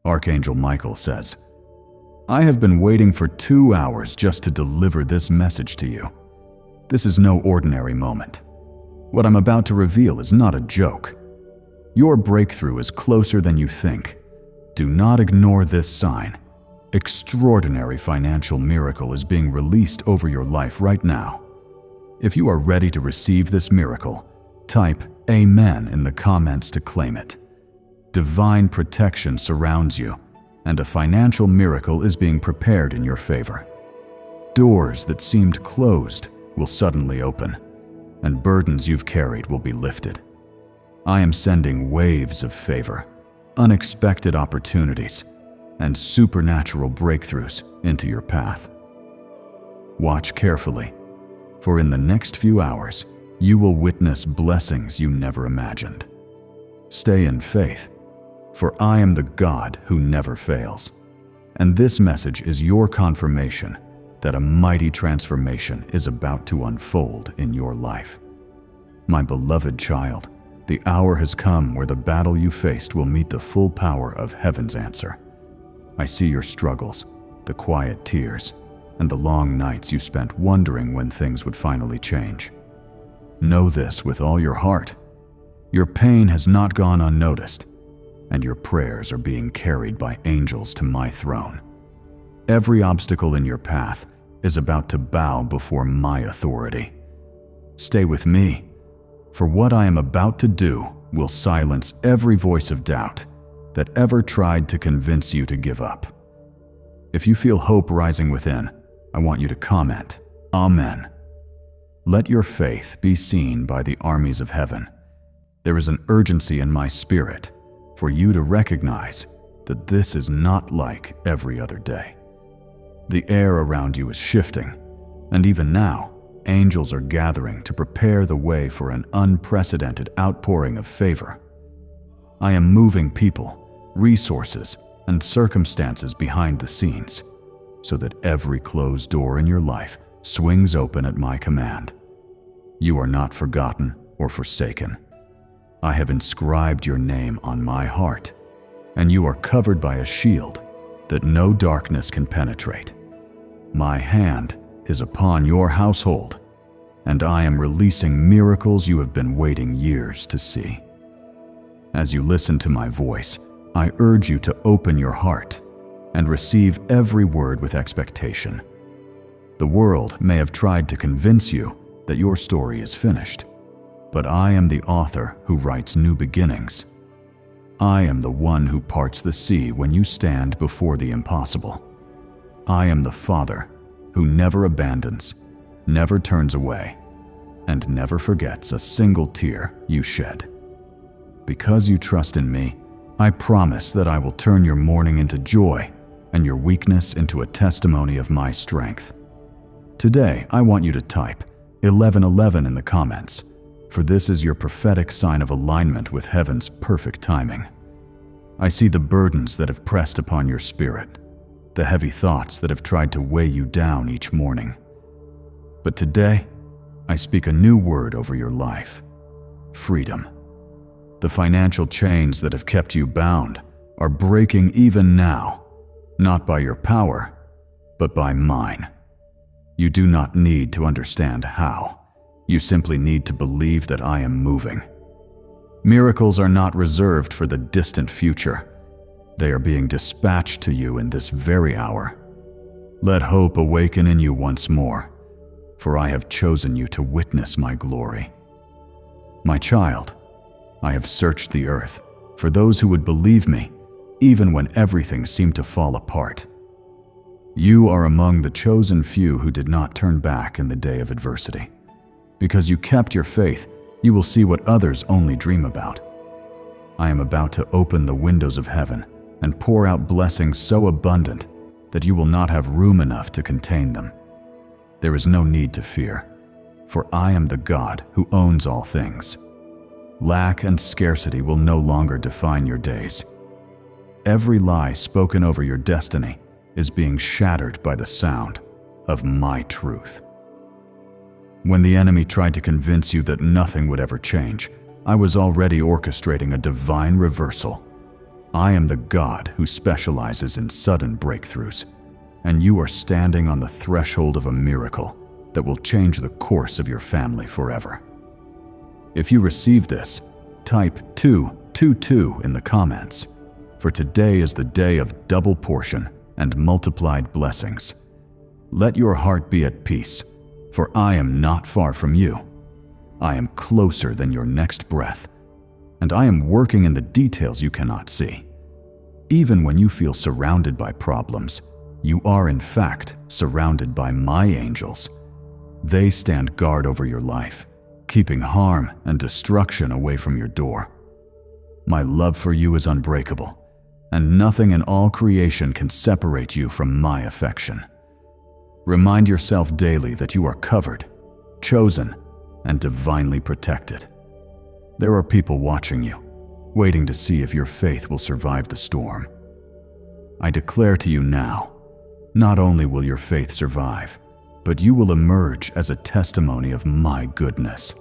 Archangel Michael says, "I have been waiting for 2 hours just to deliver this message to you. This is no ordinary moment. What I'm about to reveal is not a joke. Your breakthrough is closer than you think. Do not ignore this sign. Extraordinary financial miracle is being released over your life right now. If you are ready to receive this miracle, type Amen in the comments to claim it. Divine protection surrounds you, and a financial miracle is being prepared in your favor. Doors that seemed closed will suddenly open, and burdens you've carried will be lifted. I am sending waves of favor, unexpected opportunities, and supernatural breakthroughs into your path. Watch carefully, for in the next few hours, you will witness blessings you never imagined. Stay in faith, for I am the God who never fails. And this message is your confirmation that a mighty transformation is about to unfold in your life. My beloved child, the hour has come where the battle you faced will meet the full power of heaven's answer. I see your struggles, the quiet tears, and the long nights you spent wondering when things would finally change. Know this with all your heart. Your pain has not gone unnoticed, and your prayers are being carried by angels to my throne. Every obstacle in your path is about to bow before my authority. Stay with me, for what I am about to do will silence every voice of doubt that ever tried to convince you to give up. If you feel hope rising within, I want you to comment, Amen. Let your faith be seen by the armies of heaven. There is an urgency in my spirit for you to recognize that this is not like every other day. The air around you is shifting, and even now, angels are gathering to prepare the way for an unprecedented outpouring of favor. I am moving people, resources, and circumstances behind the scenes, so that every closed door in your life swings open at my command. You are not forgotten or forsaken. I have inscribed your name on my heart, and you are covered by a shield that no darkness can penetrate. My hand is upon your household, and I am releasing miracles you have been waiting years to see. As you listen to my voice, I urge you to open your heart and receive every word with expectation. The world may have tried to convince you that your story is finished, but I am the author who writes new beginnings. I am the one who parts the sea when you stand before the impossible. I am the Father who never abandons, never turns away, and never forgets a single tear you shed. Because you trust in me, I promise that I will turn your mourning into joy and your weakness into a testimony of my strength. Today, I want you to type 1111 in the comments, for this is your prophetic sign of alignment with heaven's perfect timing. I see the burdens that have pressed upon your spirit, the heavy thoughts that have tried to weigh you down each morning. But today, I speak a new word over your life: freedom. The financial chains that have kept you bound are breaking even now, not by your power, but by mine. You do not need to understand how. You simply need to believe that I am moving. Miracles are not reserved for the distant future. They are being dispatched to you in this very hour. Let hope awaken in you once more, for I have chosen you to witness my glory. My child, I have searched the earth for those who would believe me, even when everything seemed to fall apart. You are among the chosen few who did not turn back in the day of adversity. Because you kept your faith, you will see what others only dream about. I am about to open the windows of heaven and pour out blessings so abundant that you will not have room enough to contain them. There is no need to fear, for I am the God who owns all things. Lack and scarcity will no longer define your days. Every lie spoken over your destiny is being shattered by the sound of my truth. When the enemy tried to convince you that nothing would ever change, I was already orchestrating a divine reversal. I am the God who specializes in sudden breakthroughs, and you are standing on the threshold of a miracle that will change the course of your family forever. If you receive this, type 222 in the comments, for today is the day of double portion and multiplied blessings. Let your heart be at peace, for I am not far from you. I am closer than your next breath, and I am working in the details you cannot see. Even when you feel surrounded by problems, you are in fact surrounded by my angels. They stand guard over your life, keeping harm and destruction away from your door. My love for you is unbreakable, and nothing in all creation can separate you from my affection. Remind yourself daily that you are covered, chosen, and divinely protected. There are people watching you, waiting to see if your faith will survive the storm. I declare to you now, not only will your faith survive, but you will emerge as a testimony of my goodness.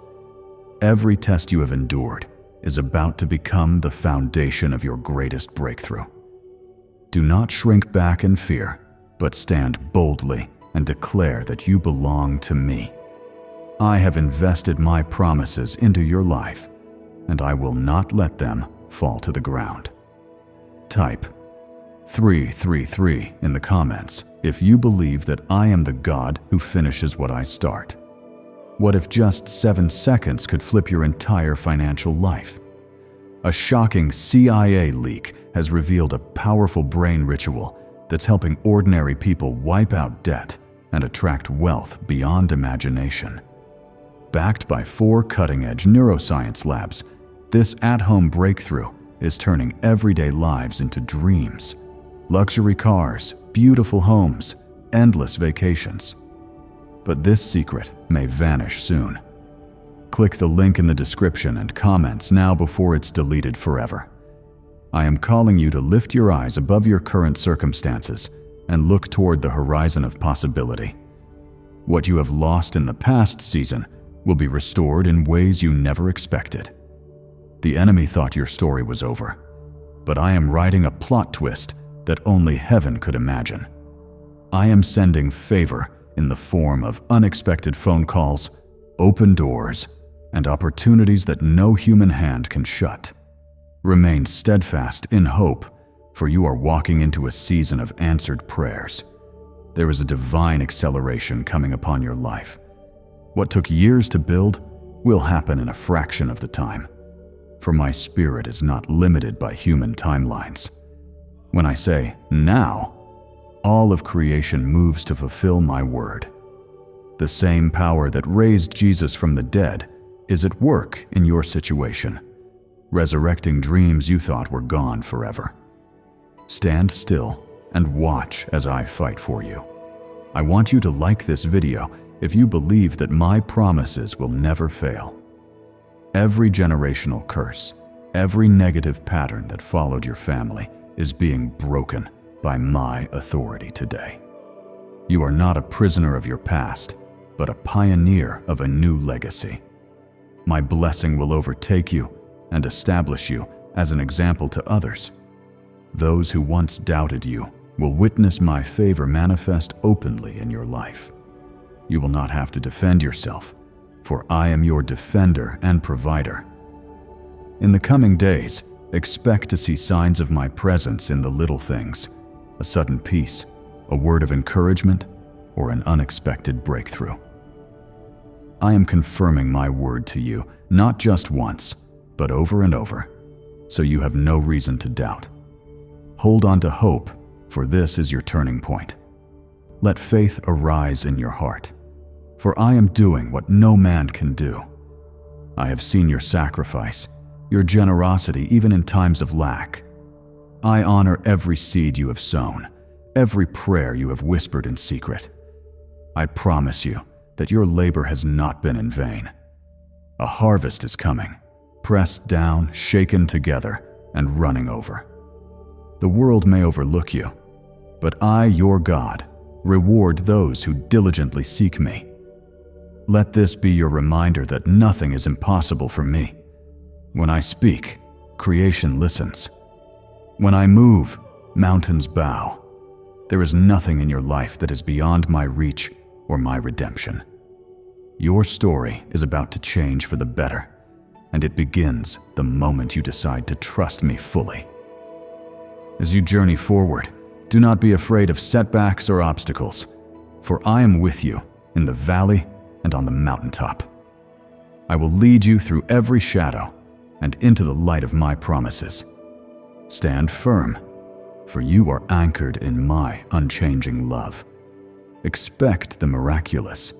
Every test you have endured is about to become the foundation of your greatest breakthrough. Do not shrink back in fear, but stand boldly and declare that you belong to me. I have invested my promises into your life, and I will not let them fall to the ground. Type 333 in the comments if you believe that I am the God who finishes what I start. What if just 7 seconds could flip your entire financial life? A shocking CIA leak has revealed a powerful brain ritual that's helping ordinary people wipe out debt and attract wealth beyond imagination. Backed by 4 cutting-edge neuroscience labs, this at-home breakthrough is turning everyday lives into dreams. Luxury cars, beautiful homes, endless vacations. But this secret may vanish soon. Click the link in the description and comments now before it's deleted forever. I am calling you to lift your eyes above your current circumstances and look toward the horizon of possibility. What you have lost in the past season will be restored in ways you never expected. The enemy thought your story was over, but I am writing a plot twist that only heaven could imagine. I am sending favor in the form of unexpected phone calls, open doors, and opportunities that no human hand can shut. Remain steadfast in hope, for you are walking into a season of answered prayers. There is a divine acceleration coming upon your life. What took years to build will happen in a fraction of the time, for my spirit is not limited by human timelines. When I say now, all of creation moves to fulfill my word. The same power that raised Jesus from the dead is at work in your situation, resurrecting dreams you thought were gone forever. Stand still and watch as I fight for you. I want you to like this video if you believe that my promises will never fail. Every generational curse, every negative pattern that followed your family is being broken by my authority today. You are not a prisoner of your past, but a pioneer of a new legacy. My blessing will overtake you and establish you as an example to others. Those who once doubted you will witness my favor manifest openly in your life. You will not have to defend yourself, for I am your defender and provider. In the coming days, expect to see signs of my presence in the little things, a sudden peace, a word of encouragement, or an unexpected breakthrough. I am confirming my word to you, not just once, but over and over, so you have no reason to doubt. Hold on to hope, for this is your turning point. Let faith arise in your heart, for I am doing what no man can do. I have seen your sacrifice, your generosity even in times of lack. I honor every seed you have sown, every prayer you have whispered in secret. I promise you that your labor has not been in vain. A harvest is coming, pressed down, shaken together, and running over. The world may overlook you, but I, your God, reward those who diligently seek me. Let this be your reminder that nothing is impossible for me. When I speak, creation listens. When I move, mountains bow. There is nothing in your life that is beyond my reach or my redemption. Your story is about to change for the better, and it begins the moment you decide to trust me fully. As you journey forward, do not be afraid of setbacks or obstacles, for I am with you in the valley and on the mountaintop. I will lead you through every shadow and into the light of my promises. Stand firm, for you are anchored in my unchanging love. Expect the miraculous,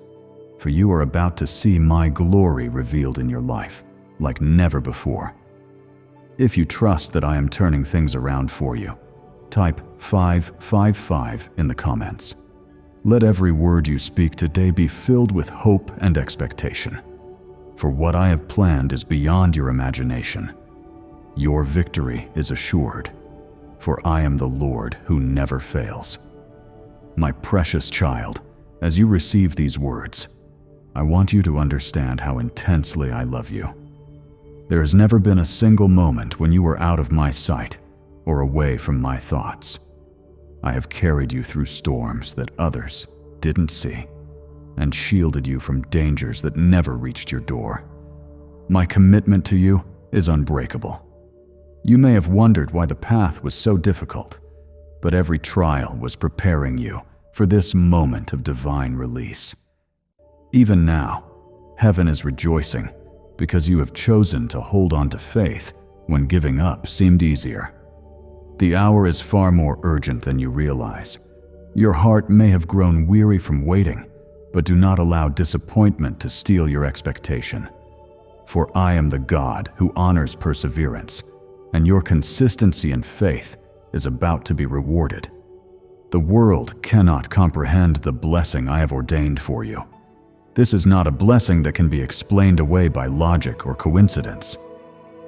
for you are about to see my glory revealed in your life like never before. If you trust that I am turning things around for you, type 555 in the comments. Let every word you speak today be filled with hope and expectation, for what I have planned is beyond your imagination. Your victory is assured, for I am the Lord who never fails. My precious child, as you receive these words, I want you to understand how intensely I love you. There has never been a single moment when you were out of my sight or away from my thoughts. I have carried you through storms that others didn't see and shielded you from dangers that never reached your door. My commitment to you is unbreakable. You may have wondered why the path was so difficult, but every trial was preparing you for this moment of divine release. Even now, heaven is rejoicing because you have chosen to hold on to faith when giving up seemed easier. The hour is far more urgent than you realize. Your heart may have grown weary from waiting, but do not allow disappointment to steal your expectation. For I am the God who honors perseverance, and your consistency and faith is about to be rewarded. The world cannot comprehend the blessing I have ordained for you. This is not a blessing that can be explained away by logic or coincidence.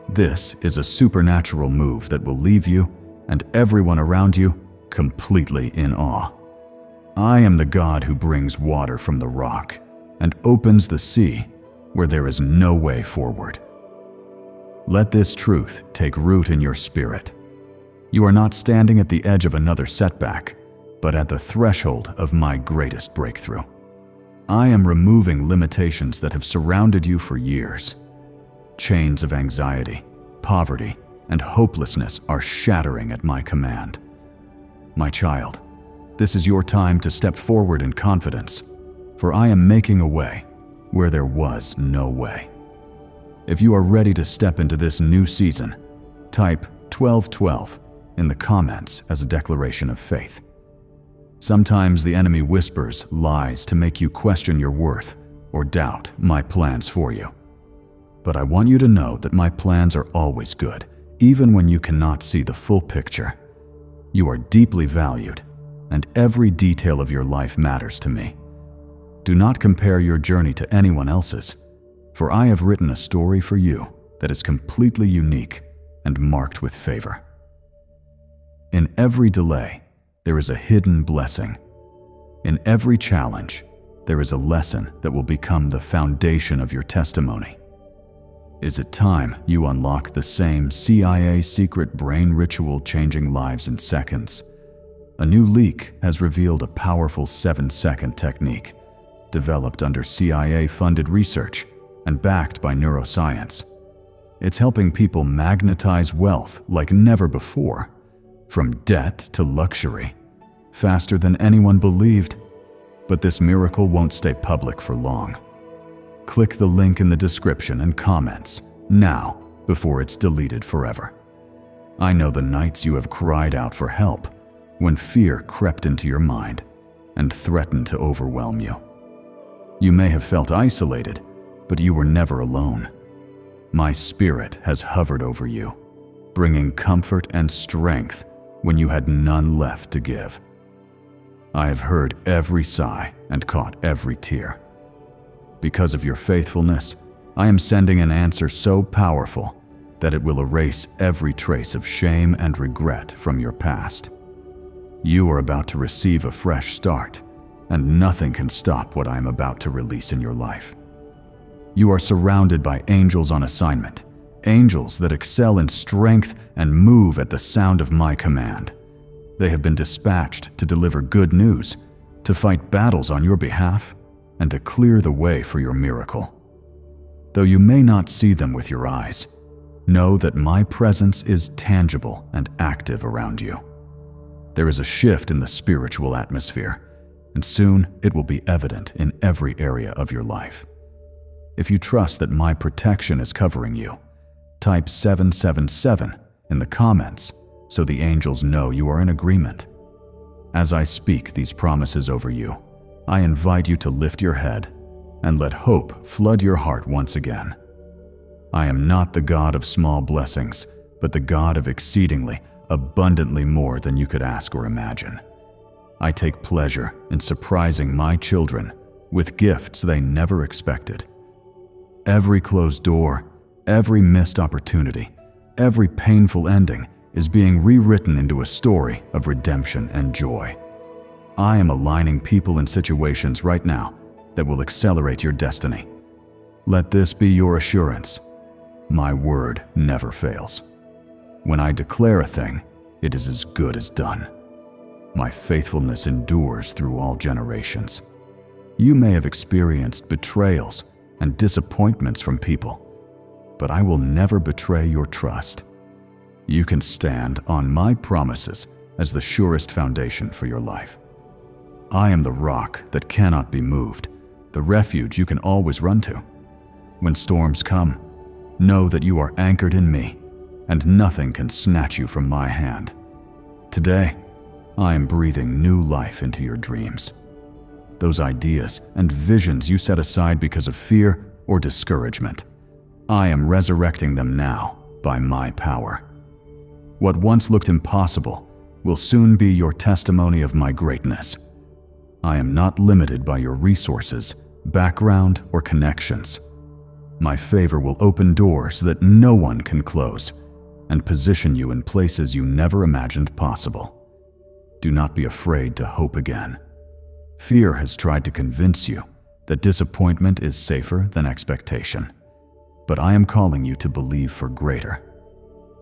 This is a supernatural move that will leave you and everyone around you completely in awe. I am the God who brings water from the rock and opens the sea where there is no way forward. Let this truth take root in your spirit. You are not standing at the edge of another setback, but at the threshold of my greatest breakthrough. I am removing limitations that have surrounded you for years. Chains of anxiety, poverty, and hopelessness are shattering at my command. My child, this is your time to step forward in confidence, for I am making a way where there was no way. If you are ready to step into this new season, type 1212 in the comments as a declaration of faith. Sometimes the enemy whispers lies to make you question your worth or doubt my plans for you. But I want you to know that my plans are always good, even when you cannot see the full picture. You are deeply valued, and every detail of your life matters to me. Do not compare your journey to anyone else's, for I have written a story for you that is completely unique and marked with favor. In every delay, there is a hidden blessing. In every challenge, there is a lesson that will become the foundation of your testimony. Is it time you unlock the same CIA secret brain ritual changing lives in seconds? A new leak has revealed a powerful 7-second technique developed under CIA-funded research and backed by neuroscience. It's helping people magnetize wealth like never before, from debt to luxury, faster than anyone believed. But this miracle won't stay public for long. Click the link in the description and comments now before it's deleted forever. I know the nights you have cried out for help when fear crept into your mind and threatened to overwhelm you. You may have felt isolated, but you were never alone. My spirit has hovered over you, bringing comfort and strength when you had none left to give. I have heard every sigh and caught every tear. Because of your faithfulness, I am sending an answer so powerful that it will erase every trace of shame and regret from your past. You are about to receive a fresh start, and nothing can stop what I am about to release in your life. You are surrounded by angels on assignment, angels that excel in strength and move at the sound of my command. They have been dispatched to deliver good news, to fight battles on your behalf, and to clear the way for your miracle. Though you may not see them with your eyes, know that my presence is tangible and active around you. There is a shift in the spiritual atmosphere, and soon it will be evident in every area of your life. If you trust that my protection is covering you, type 777 in the comments so the angels know you are in agreement. As I speak these promises over you, I invite you to lift your head and let hope flood your heart once again. I am not the God of small blessings, but the God of exceedingly, abundantly more than you could ask or imagine. I take pleasure in surprising my children with gifts they never expected. Every closed door, every missed opportunity, every painful ending is being rewritten into a story of redemption and joy. I am aligning people and situations right now that will accelerate your destiny. Let this be your assurance. My word never fails. When I declare a thing, it is as good as done. My faithfulness endures through all generations. You may have experienced betrayals and disappointments from people, but I will never betray your trust. You can stand on my promises as the surest foundation for your life. I am the rock that cannot be moved, the refuge you can always run to. When storms come, know that you are anchored in me, and nothing can snatch you from my hand. Today, I am breathing new life into your dreams. Those ideas and visions you set aside because of fear or discouragement, I am resurrecting them now by my power. What once looked impossible will soon be your testimony of my greatness. I am not limited by your resources, background, or connections. My favor will open doors that no one can close and position you in places you never imagined possible. Do not be afraid to hope again. Fear has tried to convince you that disappointment is safer than expectation, but I am calling you to believe for greater.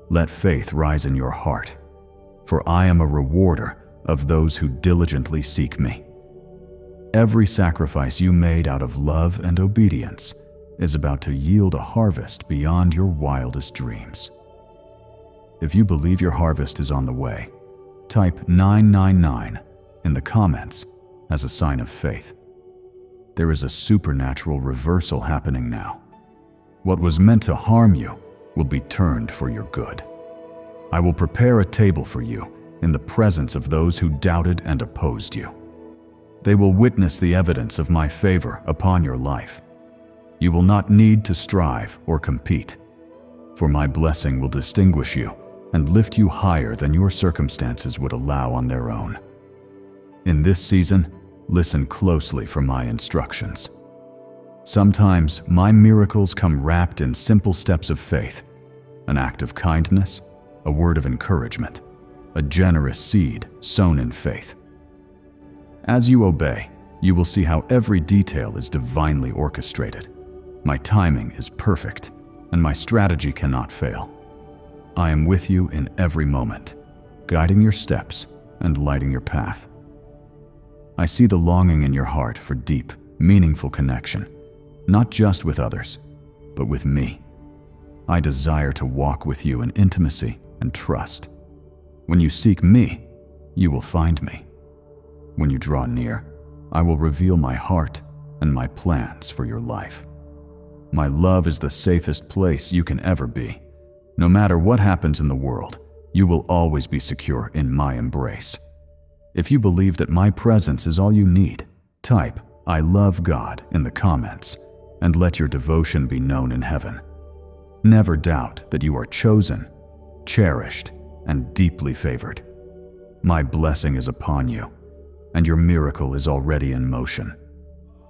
Let faith rise in your heart, for I am a rewarder of those who diligently seek me. Every sacrifice you made out of love and obedience is about to yield a harvest beyond your wildest dreams. If you believe your harvest is on the way, type 999 in the comments as a sign of faith. There is a supernatural reversal happening now. What was meant to harm you will be turned for your good. I will prepare a table for you in the presence of those who doubted and opposed you. They will witness the evidence of my favor upon your life. You will not need to strive or compete, for my blessing will distinguish you and lift you higher than your circumstances would allow on their own. In this season, listen closely for my instructions. Sometimes my miracles come wrapped in simple steps of faith, an act of kindness, a word of encouragement, a generous seed sown in faith. As you obey, you will see how every detail is divinely orchestrated. My timing is perfect, and my strategy cannot fail. I am with you in every moment, guiding your steps and lighting your path. I see the longing in your heart for deep, meaningful connection, not just with others, but with me. I desire to walk with you in intimacy and trust. When you seek me, you will find me. When you draw near, I will reveal my heart and my plans for your life. My love is the safest place you can ever be. No matter what happens in the world, you will always be secure in my embrace. If you believe that my presence is all you need, type "I love God" in the comments and let your devotion be known in heaven. Never doubt that you are chosen, cherished, and deeply favored. My blessing is upon you, and your miracle is already in motion.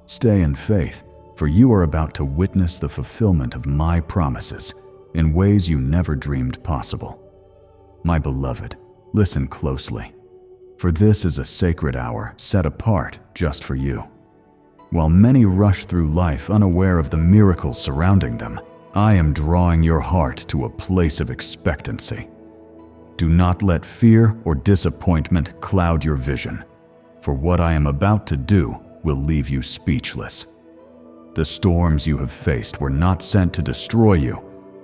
Stay in faith, for you are about to witness the fulfillment of my promises in ways you never dreamed possible. My beloved, listen closely, for this is a sacred hour set apart just for you. While many rush through life unaware of the miracles surrounding them, I am drawing your heart to a place of expectancy. Do not let fear or disappointment cloud your vision, for what I am about to do will leave you speechless. The storms you have faced were not sent to destroy you,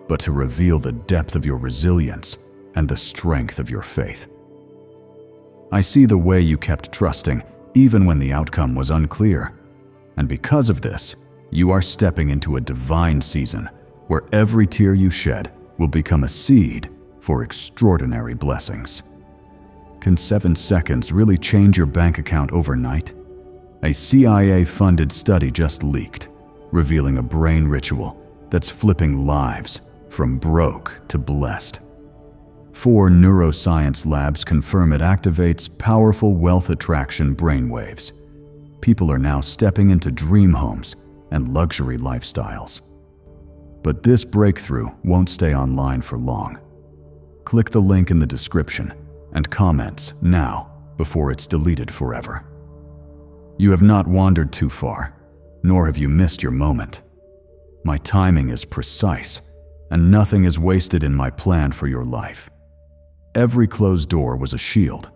but to reveal the depth of your resilience and the strength of your faith. I see the way you kept trusting even when the outcome was unclear, and because of this, you are stepping into a divine season where every tear you shed will become a seed for extraordinary blessings. Can 7 seconds really change your bank account overnight? A CIA-funded study just leaked, revealing a brain ritual that's flipping lives from broke to blessed. 4 neuroscience labs confirm it activates powerful wealth attraction brainwaves. People are now stepping into dream homes and luxury lifestyles. But this breakthrough won't stay online for long. Click the link in the description and comments now before it's deleted forever. You have not wandered too far, nor have you missed your moment. My timing is precise, and nothing is wasted in my plan for your life. Every closed door was a shield,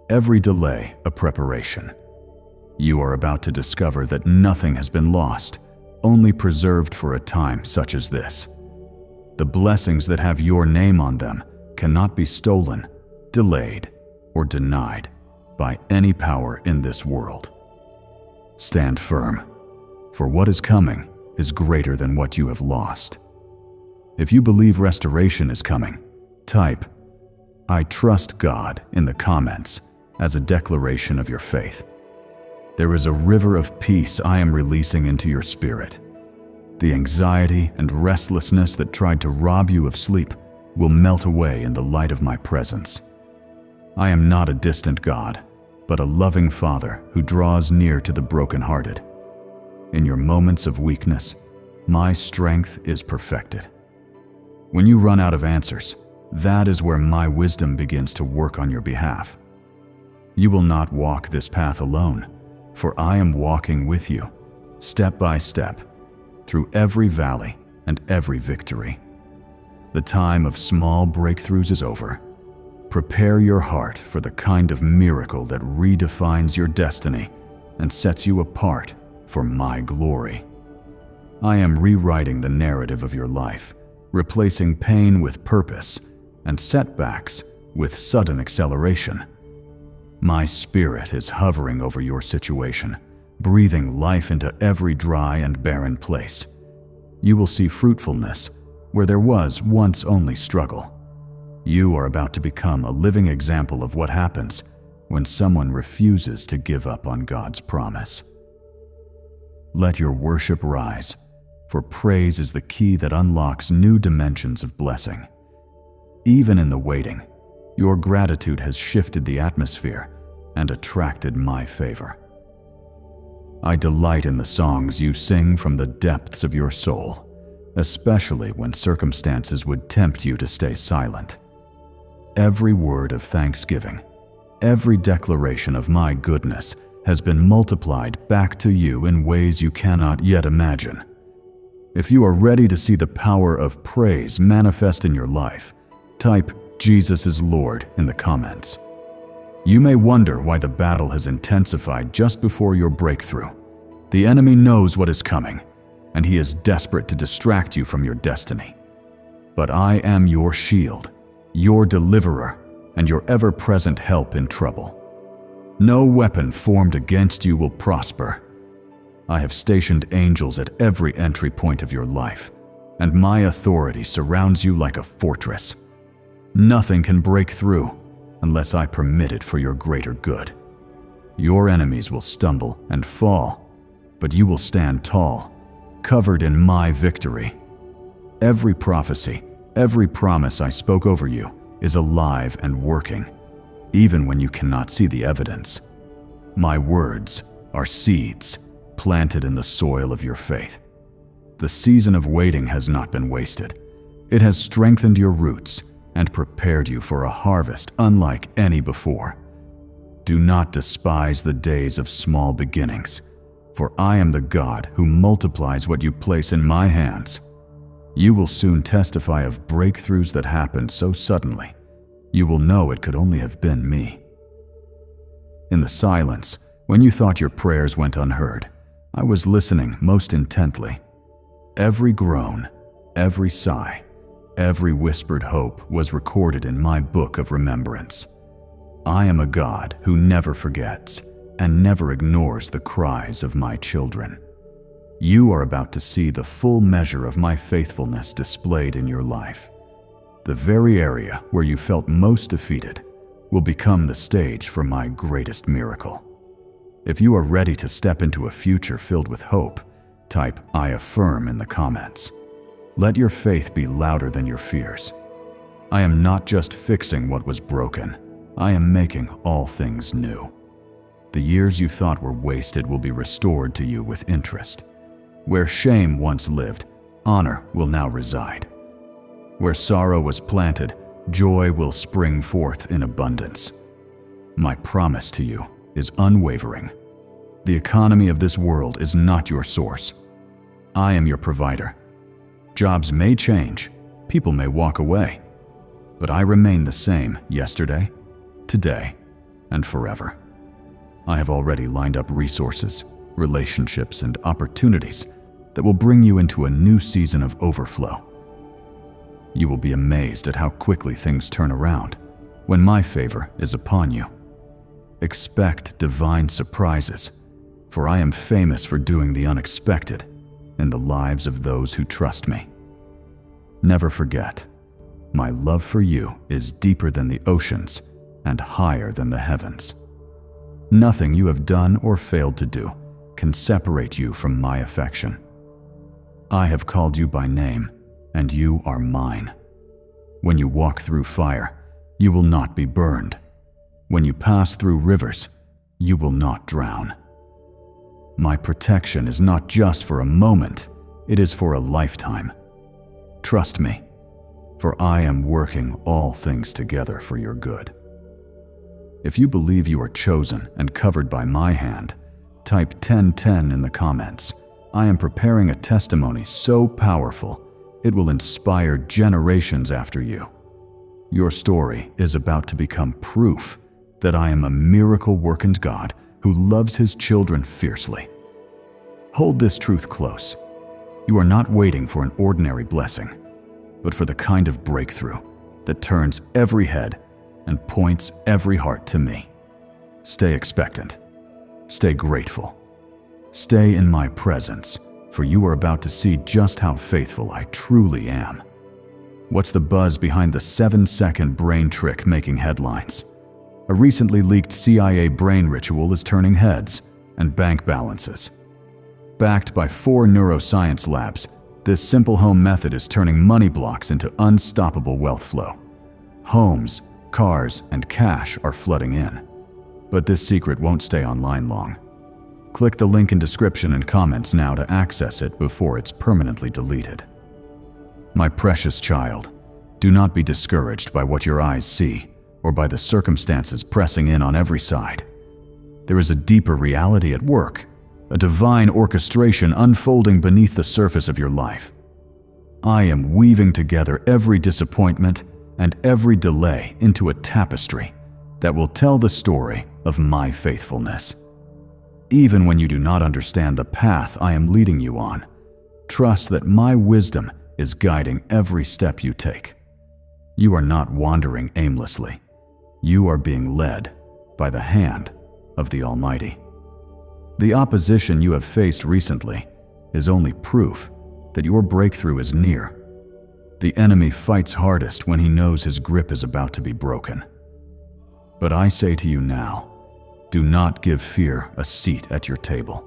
every delay a preparation. You are about to discover that nothing has been lost, only preserved for a time such as this. The blessings that have your name on them cannot be stolen, delayed, or denied by any power in this world. Stand firm, for what is coming is greater than what you have lost. If you believe restoration is coming, type, "I trust God" in the comments as a declaration of your faith. There is a river of peace I am releasing into your spirit. The anxiety and restlessness that tried to rob you of sleep will melt away in the light of my presence. I am not a distant God, but a loving Father who draws near to the brokenhearted. In your moments of weakness, my strength is perfected. When you run out of answers, that is where my wisdom begins to work on your behalf. You will not walk this path alone, for I am walking with you, step by step, through every valley and every victory. The time of small breakthroughs is over. Prepare your heart for the kind of miracle that redefines your destiny and sets you apart for my glory. I am rewriting the narrative of your life, replacing pain with purpose and setbacks with sudden acceleration. My spirit is hovering over your situation, breathing life into every dry and barren place. You will see fruitfulness where there was once only struggle. You are about to become a living example of what happens when someone refuses to give up on God's promise. Let your worship rise, for praise is the key that unlocks new dimensions of blessing. Even in the waiting, your gratitude has shifted the atmosphere and attracted my favor. I delight in the songs you sing from the depths of your soul, especially when circumstances would tempt you to stay silent. Every word of thanksgiving, every declaration of my goodness has been multiplied back to you in ways you cannot yet imagine. If you are ready to see the power of praise manifest in your life, type "Jesus is Lord" in the comments. You may wonder why the battle has intensified just before your breakthrough. The enemy knows what is coming, and he is desperate to distract you from your destiny. But I am your shield, your deliverer, and your ever-present help in trouble. No weapon formed against you will prosper. I have stationed angels at every entry point of your life, and my authority surrounds you like a fortress. Nothing can break through unless I permit it for your greater good. Your enemies will stumble and fall, but you will stand tall, covered in my victory. Every prophecy, every promise I spoke over you is alive and working, even when you cannot see the evidence. My words are seeds planted in the soil of your faith. The season of waiting has not been wasted. It has strengthened your roots and prepared you for a harvest unlike any before. Do not despise the days of small beginnings, for I am the God who multiplies what you place in my hands. You will soon testify of breakthroughs that happened so suddenly, you will know it could only have been me. In the silence, when you thought your prayers went unheard, I was listening most intently. Every groan, every sigh, every whispered hope was recorded in my book of remembrance. I am a God who never forgets and never ignores the cries of my children. You are about to see the full measure of my faithfulness displayed in your life. The very area where you felt most defeated will become the stage for my greatest miracle. If you are ready to step into a future filled with hope, type "I affirm" in the comments. Let your faith be louder than your fears. I am not just fixing what was broken, I am making all things new. The years you thought were wasted will be restored to you with interest. Where shame once lived, honor will now reside. Where sorrow was planted, joy will spring forth in abundance. My promise to you is unwavering. The economy of this world is not your source. I am your provider. Jobs may change, people may walk away, but I remain the same yesterday, today, and forever. I have already lined up resources, relationships, and opportunities that will bring you into a new season of overflow. You will be amazed at how quickly things turn around when my favor is upon you. Expect divine surprises, for I am famous for doing the unexpected in the lives of those who trust me. Never forget, my love for you is deeper than the oceans and higher than the heavens. Nothing you have done or failed to do can separate you from my affection. I have called you by name, and you are mine. When you walk through fire, you will not be burned. When you pass through rivers, you will not drown. My protection is not just for a moment, it is for a lifetime. Trust me, for I am working all things together for your good. If you believe you are chosen and covered by my hand, type 1010 in the comments. I am preparing a testimony so powerful, it will inspire generations after you. Your story is about to become proof that I am a miracle-working God who loves his children fiercely. Hold this truth close. You are not waiting for an ordinary blessing, but for the kind of breakthrough that turns every head and points every heart to me. Stay expectant. Stay grateful. Stay in my presence, for you are about to see just how faithful I truly am. What's the buzz behind the 7-second brain trick making headlines? A recently leaked CIA brain ritual is turning heads and bank balances. Backed by 4 neuroscience labs, this simple home method is turning money blocks into unstoppable wealth flow. Homes, cars, and cash are flooding in. But this secret won't stay online long. Click the link in description and comments now to access it before it's permanently deleted. My precious child, do not be discouraged by what your eyes see or by the circumstances pressing in on every side. There is a deeper reality at work, a divine orchestration unfolding beneath the surface of your life. I am weaving together every disappointment and every delay into a tapestry that will tell the story of my faithfulness. Even when you do not understand the path I am leading you on, trust that my wisdom is guiding every step you take. You are not wandering aimlessly. You are being led by the hand of the Almighty. The opposition you have faced recently is only proof that your breakthrough is near. The enemy fights hardest when he knows his grip is about to be broken. But I say to you now, do not give fear a seat at your table.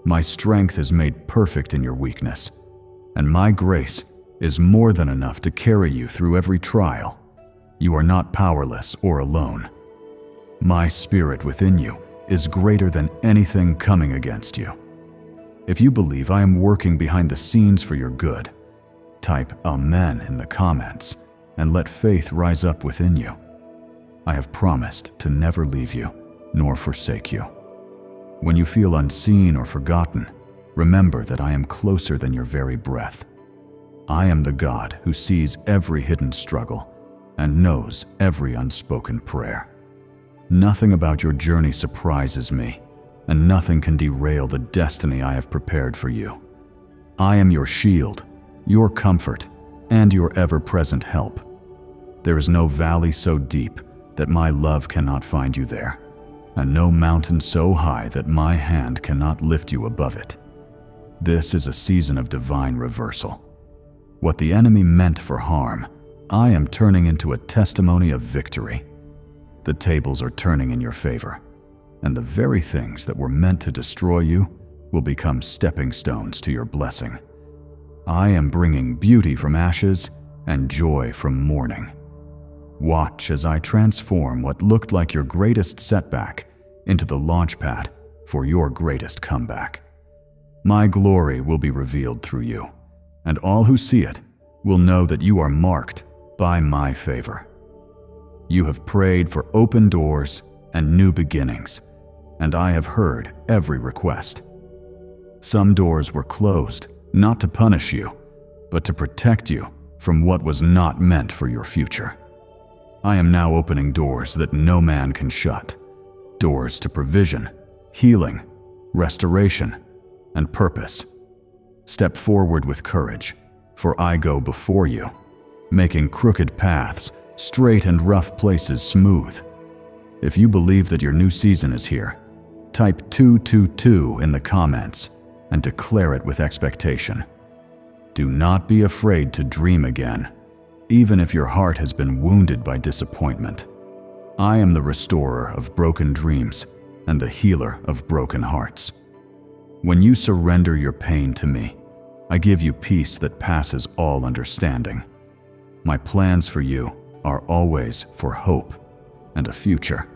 My strength is made perfect in your weakness, and my grace is more than enough to carry you through every trial. You are not powerless or alone. My spirit within you is greater than anything coming against you. If you believe I am working behind the scenes for your good, type Amen in the comments and let faith rise up within you. I have promised to never leave you nor forsake you. When you feel unseen or forgotten, remember that I am closer than your very breath. I am the God who sees every hidden struggle and knows every unspoken prayer. Nothing about your journey surprises me, and nothing can derail the destiny I have prepared for you. I am your shield, your comfort, and your ever-present help. There is no valley so deep that my love cannot find you there, and no mountain so high that my hand cannot lift you above it. This is a season of divine reversal. What the enemy meant for harm, I am turning into a testimony of victory. The tables are turning in your favor, and the very things that were meant to destroy you will become stepping stones to your blessing. I am bringing beauty from ashes and joy from mourning. Watch as I transform what looked like your greatest setback into the launchpad for your greatest comeback. My glory will be revealed through you, and all who see it will know that you are marked by my favor. You have prayed for open doors and new beginnings, and I have heard every request. Some doors were closed, not to punish you, but to protect you from what was not meant for your future. I am now opening doors that no man can shut, doors to provision, healing, restoration, and purpose. Step forward with courage, for I go before you, making crooked paths straight and rough places smooth. If you believe that your new season is here, type 222 in the comments and declare it with expectation. Do not be afraid to dream again, even if your heart has been wounded by disappointment. I am the restorer of broken dreams and the healer of broken hearts. When you surrender your pain to me, I give you peace that passes all understanding. My plans for you are always for hope and a future,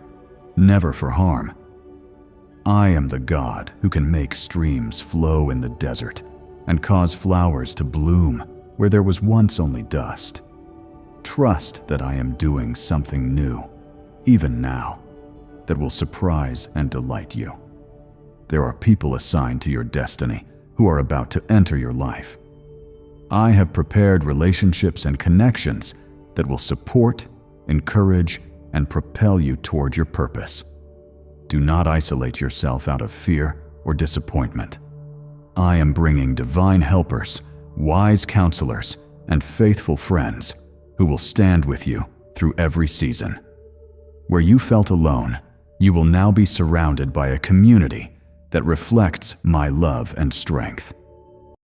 never for harm. I am the God who can make streams flow in the desert and cause flowers to bloom where there was once only dust. Trust that I am doing something new, even now, that will surprise and delight you. There are people assigned to your destiny who are about to enter your life. I have prepared relationships and connections that will support, encourage, and propel you toward your purpose. Do not isolate yourself out of fear or disappointment. I am bringing divine helpers, wise counselors, and faithful friends who will stand with you through every season. Where you felt alone, you will now be surrounded by a community that reflects my love and strength.